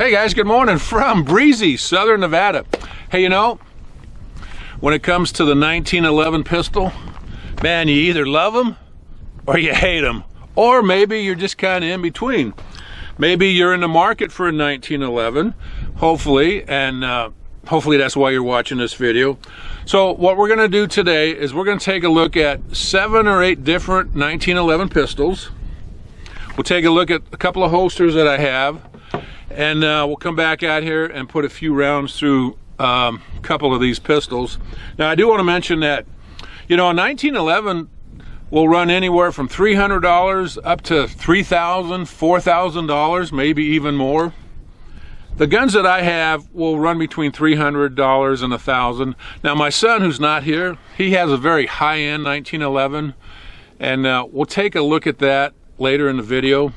Hey guys, good morning from breezy Southern Nevada. Hey, you know, when it comes to the 1911 pistol, man, you either love them or you hate them. Or maybe you're just kind of in between. Maybe you're in the market for a 1911, hopefully, and hopefully that's why you're watching this video. So what we're going to do today is we're going to take a look at 7 or 8 different 1911 pistols. We'll take a look at a couple of holsters that I have, and we'll come back out here and put a few rounds through a couple of these pistols. Now I do want to mention that, you know, a 1911 will run anywhere from $300 up to $3,000, $4,000, maybe even more. The guns that I have will run between $300 and $1,000. Now my son, who's not here, he has a very high-end 1911, and we'll take a look at that later in the video.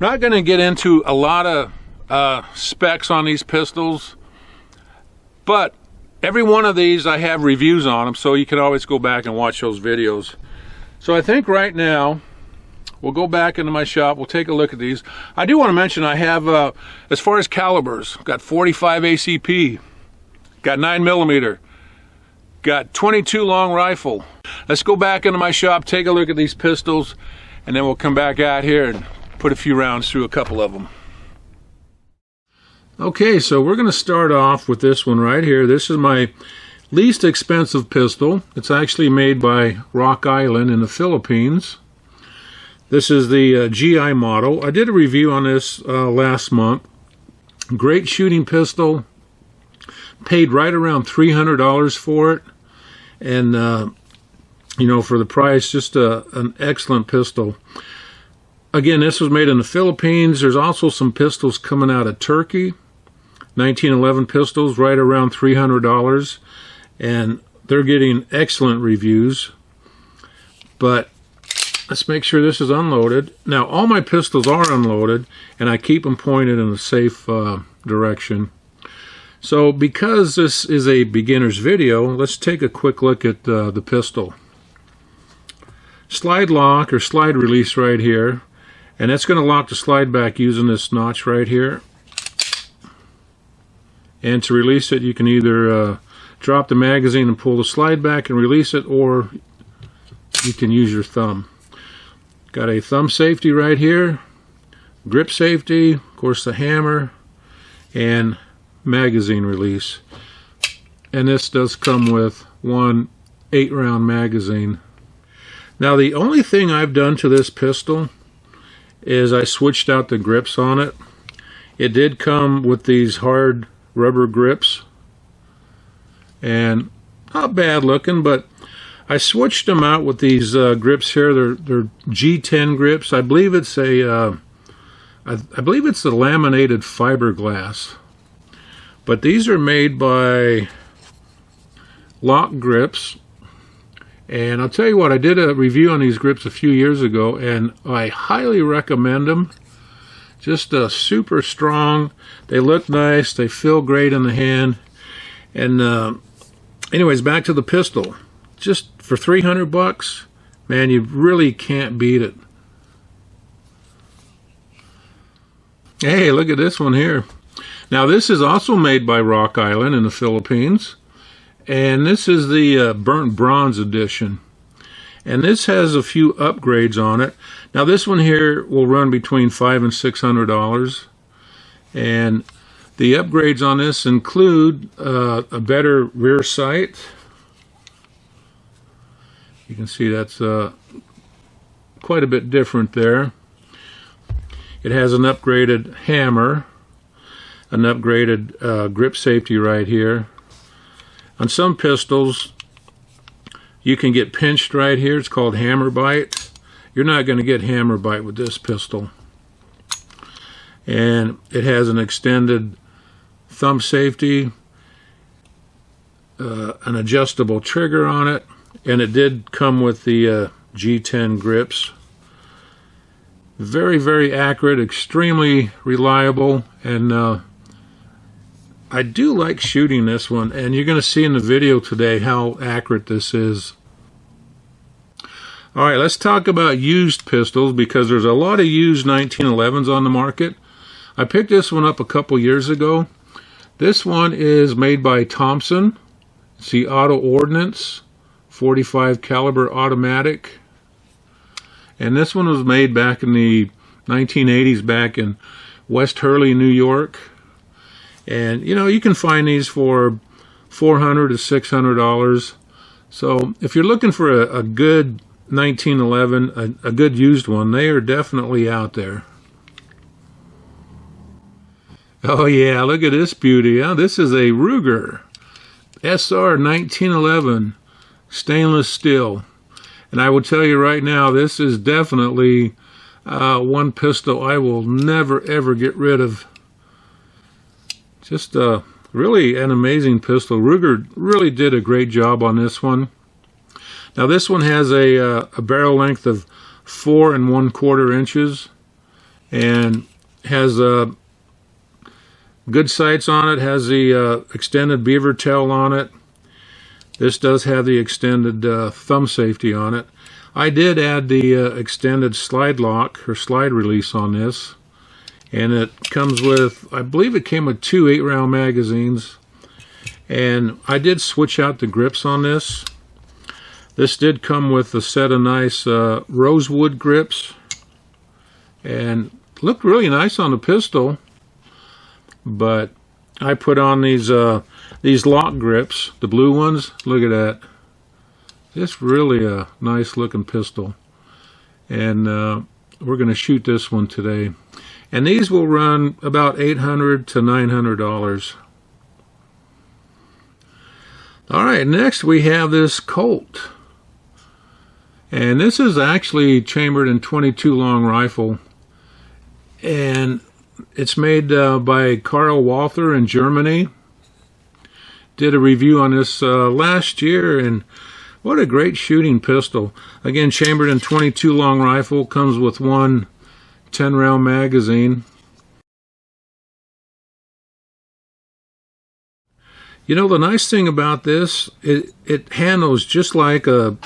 I'm not going to get into a lot of specs on these pistols, but every one of these I have reviews on them, so you can always go back and watch those videos. So I think right now we'll go back into my shop, we'll take a look at these. I do want to mention I have, as far as calibers, got 45 ACP, got 9mm, got 22 long rifle. Let's go back into my shop, take a look at these pistols, and then we'll come back out here and put a few rounds through a couple of them. Okay, so we're going to start off with this one right here. This is my least expensive pistol. It's actually made by Rock Island in the Philippines. This is the GI model. I did a review on this last month. Great shooting pistol. Paid right around $300 for it. And, you know, for the price, just an excellent pistol. Again, this was made in the Philippines. There's also some pistols coming out of Turkey. 1911 pistols, right around $300. And they're getting excellent reviews. But let's make sure this is unloaded. Now, all my pistols are unloaded, and I keep them pointed in a safe direction. So, because this is a beginner's video, let's take a quick look at the pistol. Slide lock or slide release right here. And that's going to lock the slide back using this notch right here. And to release it, you can either drop the magazine and pull the slide back and release it, or you can use your thumb. Got a thumb safety right here, grip safety, of course the hammer, and magazine release. And this does come with one 8-round magazine. Now the only thing I've done to this pistol is I switched out the grips on it. It did come with these hard rubber grips, and not bad looking, but I switched them out with these grips here. They're G10 grips. I believe it's a I believe it's the laminated fiberglass, but these are made by Lock Grips. And I'll tell you what, I did a review on these grips a few years ago, and I highly recommend them. Just super strong. They look nice. They feel great in the hand. And anyways, back to the pistol. Just for $300, man, you really can't beat it. Hey, look at this one here. Now, this is also made by Rock Island in the Philippines. And this is the burnt bronze edition. And this has a few upgrades on it. Now this one here will run between $500 and $600. And the upgrades on this include a better rear sight. You can see that's quite a bit different there. It has an upgraded hammer, an upgraded grip safety right here. On some pistols, you can get pinched right here. It's called hammer bite. You're not going to get hammer bite with this pistol. And it has an extended thumb safety, an adjustable trigger on it, and it did come with the G10 grips. Very, very accurate, extremely reliable, and I do like shooting this one, and you're going to see in the video today how accurate this is. All right, let's talk about used pistols, because there's a lot of used 1911s on the market. I picked this one up a couple years ago. This one is made by Thompson. It's the Auto Ordnance 45 caliber automatic. And this one was made back in the 1980s back in West Hurley, New York. And you know, you can find these for $400 to $600. So if you're looking for a good 1911, a good used one, they are definitely out there. Oh yeah, look at this beauty. Huh? This is a Ruger SR 1911 stainless steel. And I will tell you right now, this is definitely one pistol I will never ever get rid of. Just really an amazing pistol. Ruger really did a great job on this one. Now this one has a barrel length of 4 1/4 inches and has good sights on it, has the extended beaver tail on it. This does have the extended thumb safety on it. I did add the extended slide lock or slide release on this, and it comes with, I believe it came with 2 8-round magazines, and I did switch out the grips on this. This did come with a set of nice rosewood grips, and looked really nice on the pistol. But I put on these lock grips, the blue ones. Look at that. It's really a nice looking pistol. And we're going to shoot this one today. And these will run about $800 to $900. All right, next we have this Colt. And this is actually chambered in .22 long rifle. And it's made by Karl Walther in Germany. Did a review on this last year, and what a great shooting pistol. Again, chambered in .22 long rifle, comes with one 10-round magazine. You know, the nice thing about this, it handles just like a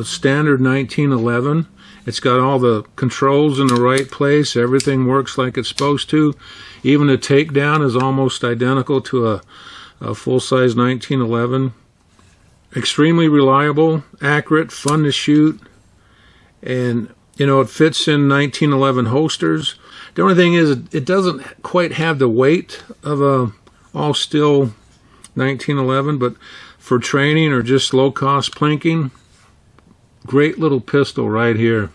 standard 1911. It's got all the controls in the right place. Everything works like it's supposed to. Even the takedown is almost identical to a full-size 1911. Extremely reliable, accurate, fun to shoot. And, you know, it fits in 1911 holsters. The only thing is it doesn't quite have the weight of a all-steel 1911, but for training or just low-cost plinking, great little pistol right here.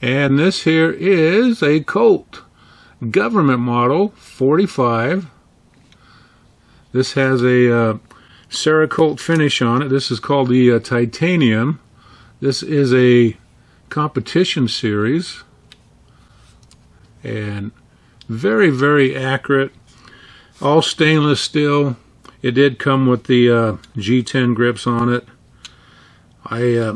And this here is a Colt government model 45. This has a Cerakote finish on it. This is called the titanium. This is a competition series, and very, very accurate. All stainless steel. It did come with the G10 grips on it. I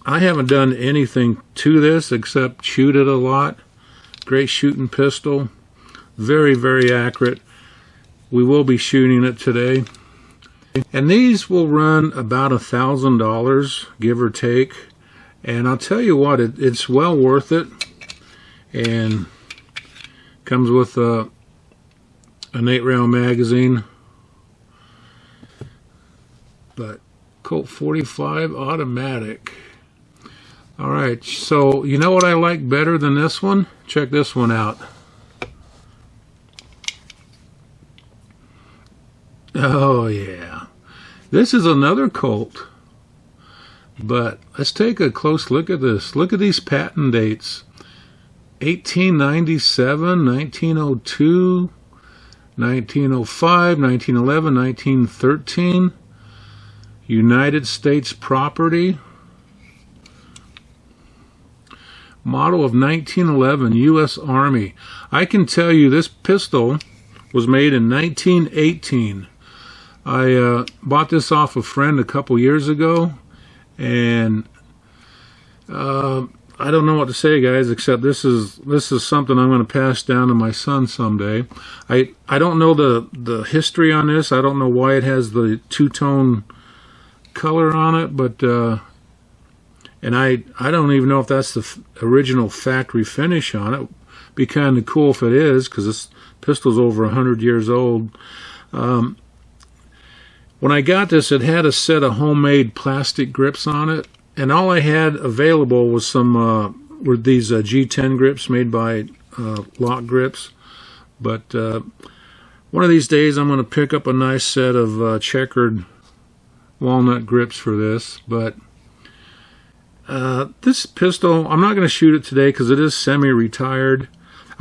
haven't done anything to this except shoot it a lot. Great shooting pistol. Very, very accurate. We will be shooting it today. And these will run about $1,000, give or take. And I'll tell you what, it's well worth it. And comes with an 8-round magazine. But Colt 45 automatic. Alright, so you know what I like better than this one? Check this one out. Oh yeah. This is another Colt. But let's take a close look at this. Look at these patent dates. 1897, 1902, 1905, 1911, 1913. United States property. Model of 1911, U.S. Army. I can tell you this pistol was made in 1918. I bought this off a friend a couple years ago, and I don't know what to say, guys, except this is something I'm going to pass down to my son someday. I don't know the history on this. I don't know why it has the two-tone color on it, but And I don't even know if that's the original factory finish on it. Be kind of cool if it is, because this pistol's over 100 years old. When I got this, it had a set of homemade plastic grips on it, and all I had available was some were these G10 grips made by Lock Grips. But one of these days I'm going to pick up a nice set of checkered walnut grips for this. But this pistol, I'm not going to shoot it today because it is semi-retired.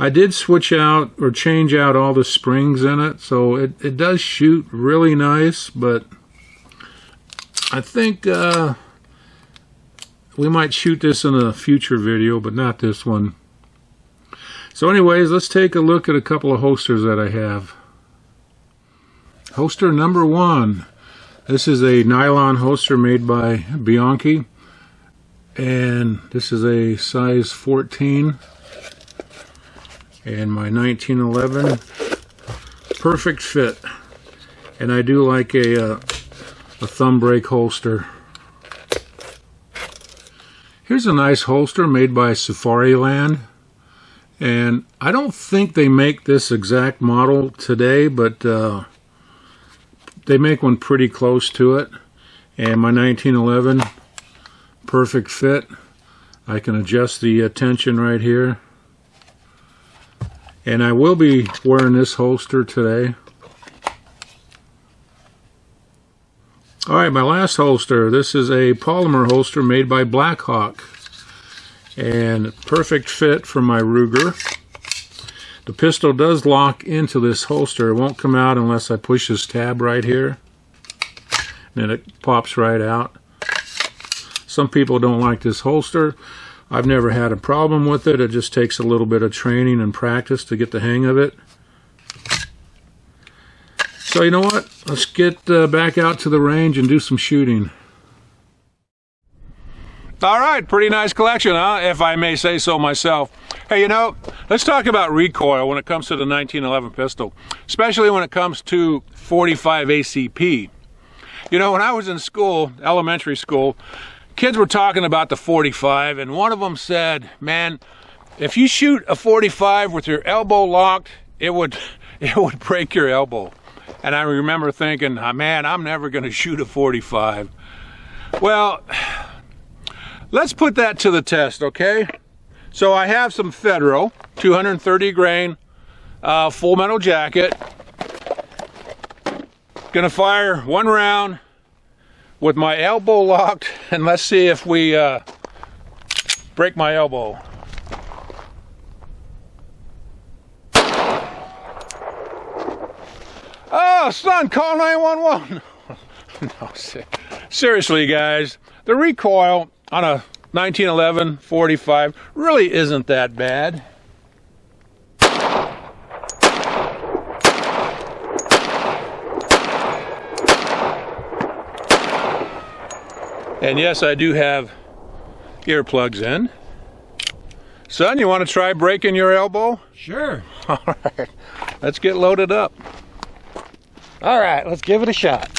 I did switch out or change out all the springs in it, so it does shoot really nice, but I think we might shoot this in a future video, but not this one. So anyways, let's take a look at a couple of holsters that I have. Holster number 1. This is a nylon holster made by Bianchi, and this is a size 14. And my 1911, perfect fit. And I do like a thumb brake holster. Here's a nice holster made by Safariland. And I don't think they make this exact model today, but they make one pretty close to it. And my 1911, perfect fit. I can adjust the tension right here. And I will be wearing this holster today. Alright, my last holster. This is a polymer holster made by Blackhawk. And perfect fit for my Ruger. The pistol does lock into this holster. It won't come out unless I push this tab right here. And then it pops right out. Some people don't like this holster. I've never had a problem with it. It just takes a little bit of training and practice to get the hang of it. So you know what? Let's get back out to the range and do some shooting. All right, pretty nice collection, huh? If I may say so myself. Hey, you know, let's talk about recoil when it comes to the 1911 pistol, especially when it comes to 45 ACP. You know, when I was in school, elementary school, kids were talking about the 45, and one of them said, man, if you shoot a 45 with your elbow locked, it would break your elbow. And I remember thinking, man, I'm never going to shoot a 45. Well, let's put that to the test, okay? So I have some Federal 230 grain full metal jacket. Gonna fire one round with my elbow locked, and let's see if we break my elbow. Oh, son, call 911. No, seriously, guys, the recoil on a 1911 45 really isn't that bad. And yes, I do have earplugs in. Son, you want to try breaking your elbow? Sure. All right, let's get loaded up. All right, let's give it a shot.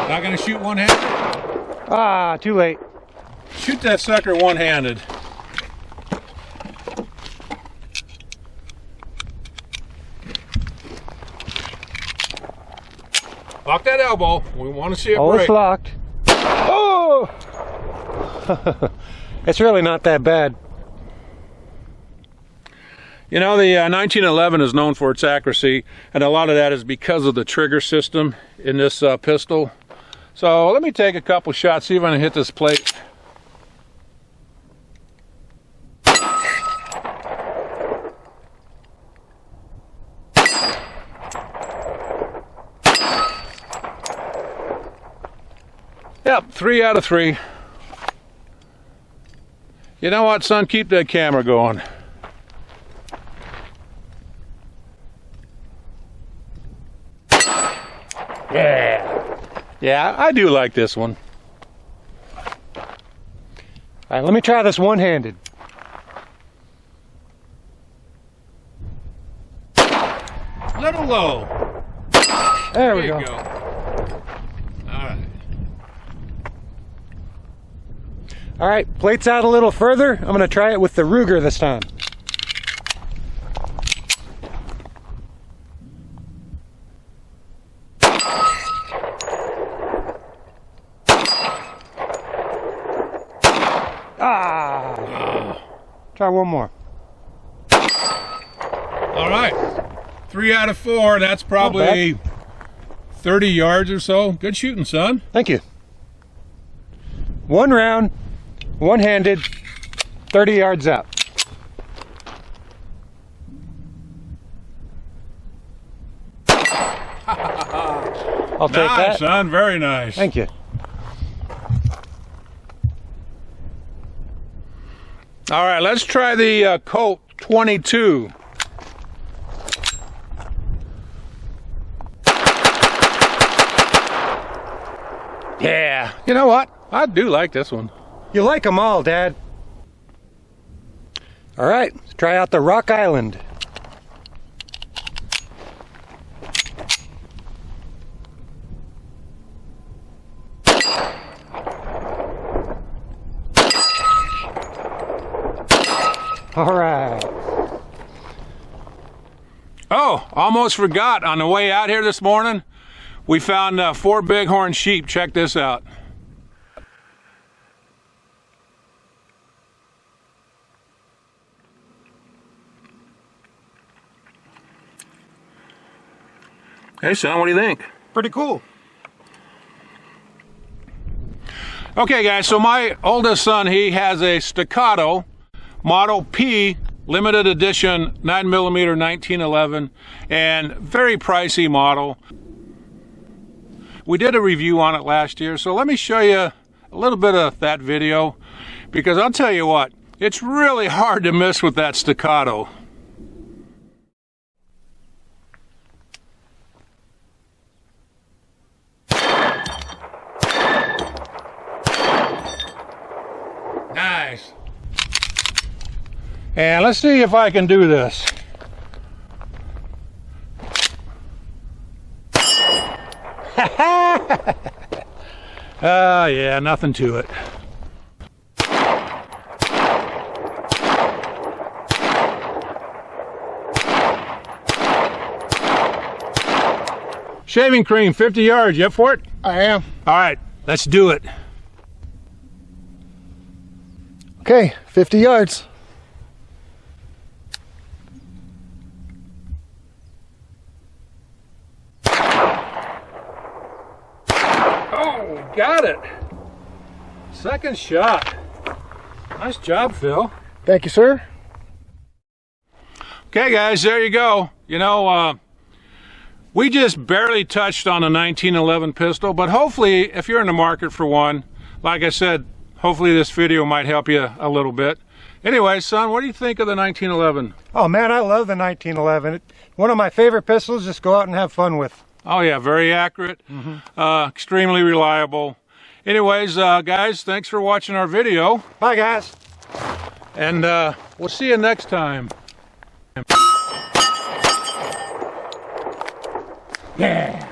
Not gonna shoot one-handed? Ah, too late. Shoot that sucker one-handed. Lock that elbow. We want to see it break. It's locked. Oh! It's really not that bad. You know, the 1911 is known for its accuracy, and a lot of that is because of the trigger system in this pistol. So let me take a couple shots, see if I can hit this plate. Yep, 3 out of 3. You know what, son? Keep that camera going. Yeah, I do like this one. All right, let me try this one-handed. Little low. There we you go. go. All right, plates out a little further. I'm gonna try it with the Ruger this time. Try one more. All right, 3 out of 4. That's probably 30 yards or so. Good shooting, son. Thank you. One round, one-handed, 30 yards out. I'll take that. Nice, son. Very nice. Thank you. All right, let's try the Colt 22. Yeah, you know what? I do like this one. You like them all, Dad. All right, let's try out the Rock Island. All right. Oh, almost forgot. On the way out here this morning, we found 4 bighorn sheep. Check this out. Hey, son, what do you think? Pretty cool. Okay, guys, so my oldest son, he has a Staccato Model P limited edition 9mm 1911, and very pricey model. We did a review on it last year, so let me show you a little bit of that video, because I'll tell you what, it's really hard to miss with that Staccato. Nice. And let's see if I can do this. Yeah, nothing to it. Shaving cream, 50 yards. You up for it? I am. All right, let's do it. Okay, 50 yards. Oh, got it. Second shot. Nice job, Phil. Thank you, sir. Okay, guys, there you go. You know, we just barely touched on a 1911 pistol, but hopefully, if you're in the market for one, like I said, hopefully this video might help you a little bit. Anyway, son, what do you think of the 1911? Oh man, I love the 1911. One of my favorite pistols, just go out and have fun with. Oh yeah, very accurate, extremely reliable. Anyways, guys, thanks for watching our video. Bye, guys. And we'll see you next time. Yeah.